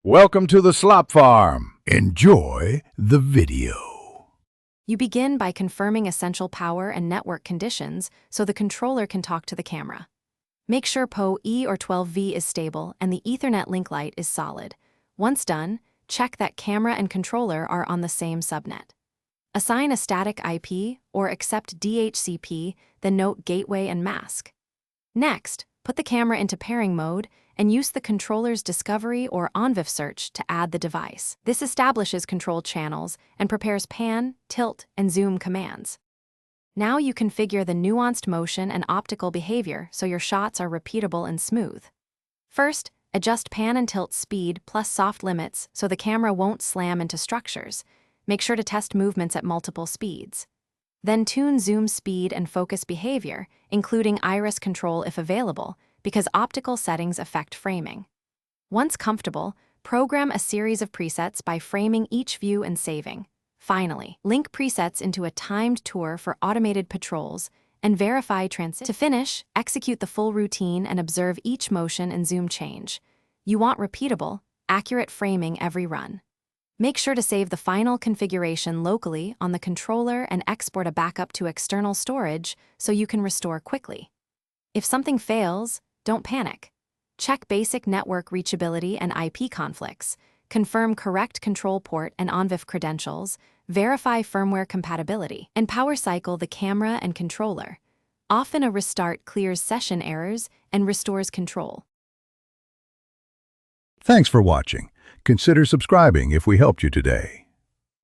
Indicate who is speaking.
Speaker 1: Welcome to the Slop Farm. Enjoy the video.
Speaker 2: You begin by confirming essential power and network conditions so the controller can talk to the camera. Make sure PoE or 12V is stable and the Ethernet link light is solid. Once done, check that camera and controller are on the same subnet. Assign a static IP or accept DHCP, then note gateway and mask. Next, put the camera into pairing mode and use the controller's discovery or OnVIF search to add the device. This establishes control channels and prepares pan, tilt, and zoom commands. Now you configure the nuanced motion and optical behavior so your shots are repeatable and smooth. First, adjust pan and tilt speed plus soft limits so the camera won't slam into structures. Make sure to test movements at multiple speeds. Then tune zoom speed and focus behavior, including iris control if available, because optical settings affect framing. Once comfortable, program a series of presets by framing each view and saving. Finally, link presets into a timed tour for automated patrols and verify transition. To finish, execute the full routine and observe each motion and zoom change. You want repeatable, accurate framing every run. Make sure to save the final configuration locally on the controller and export a backup to external storage so you can restore quickly. If something fails, don't panic. Check basic network reachability and IP conflicts, confirm correct control port and OnVIF credentials, verify firmware compatibility, and power cycle the camera and controller. Often a restart clears session errors and restores control.
Speaker 1: Thanks for watching. Consider subscribing if we helped you today.